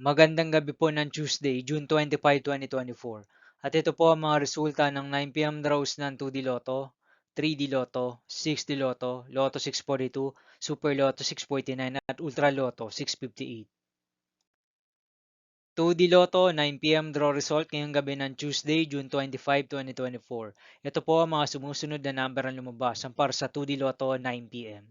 Magandang gabi po ng Tuesday, June 25, 2024. At ito po ang mga resulta ng 9 p.m. draws ng 2D Lotto, 3D Lotto, 6D Lotto, Lotto 642, Super Lotto 649 at Ultra Lotto 658. 2D Lotto 9 p.m. draw result ngayong gabi ng Tuesday, June 25, 2024. Ito po ang mga sumusunod na number ang lumabas para sa 2D Lotto 9 p.m.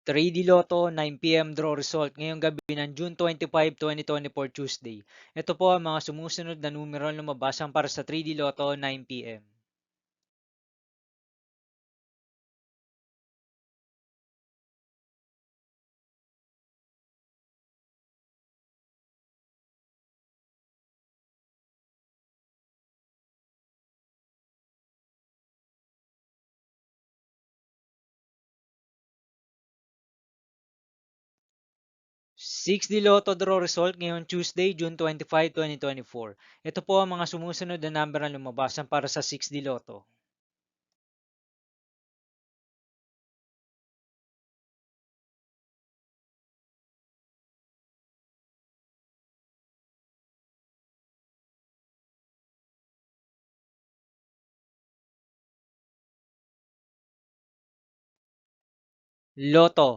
3D Lotto 9 p.m. draw result ngayong gabi ng June 25, 2024 Tuesday. Ito po ang mga sumusunod na numero na lumabas para sa 3D Lotto 9 p.m. 6D Lotto draw result ngayong Tuesday, June 25, 2024. Ito po ang mga sumusunod na number na lumabas para sa 6D Lotto.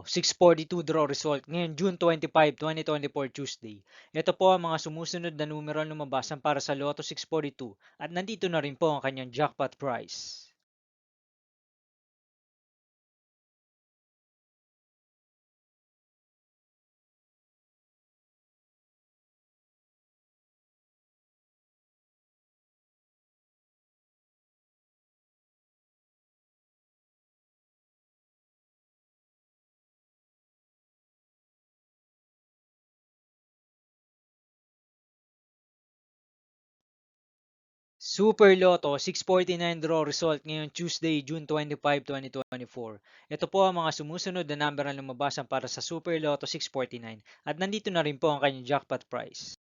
642 draw result ngayon June 25, 2024 Tuesday. Ito po ang mga sumusunod na numero na lumabas para sa Lotto 642 at nandito na rin po ang kanyang jackpot prize. Super Lotto 649 draw result ngayong Tuesday, June 25, 2024. Ito po ang mga sumusunod na number na lumabas para sa Super Lotto 649 at nandito na rin po ang kanyang jackpot prize.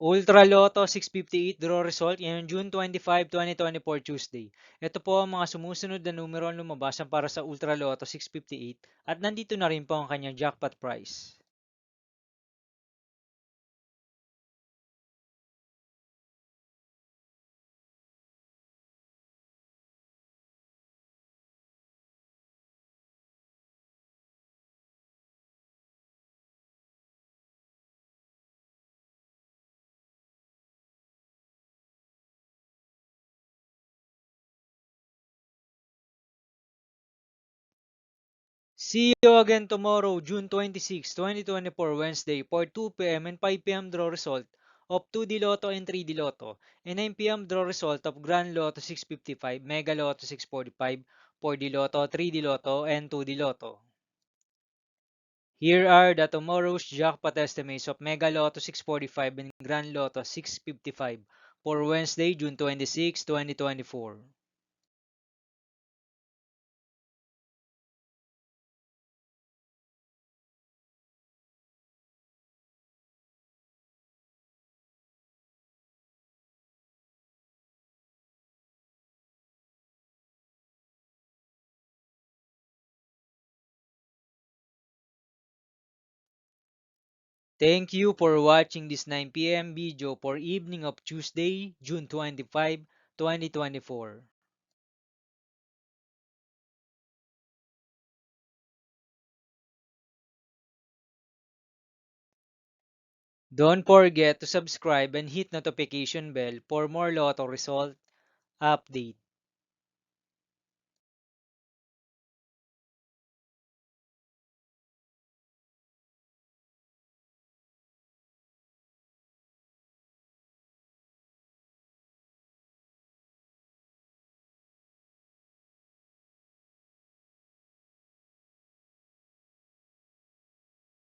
Ultra Lotto 658 draw result ngayong June 25, 2024 Tuesday. Ito po ang mga sumusunod na numero ang lumabas para sa Ultra Lotto 658 at nandito na rin po ang kanyang jackpot prize. See you again tomorrow, June 26, 2024, Wednesday, for 2 p.m. and 5 p.m. draw result of 2D Lotto and 3D Lotto, and 9 p.m. draw result of Grand Lotto 655, Mega Lotto 645, 4D Lotto, 3D Lotto, and 2D Lotto. Here are the tomorrow's jackpot estimates of Mega Lotto 645 and Grand Lotto 655 for Wednesday, June 26, 2024. Thank you for watching this 9 p.m. video for evening of Tuesday, June 25, 2024. Don't forget to subscribe and hit notification bell for more Lotto result update.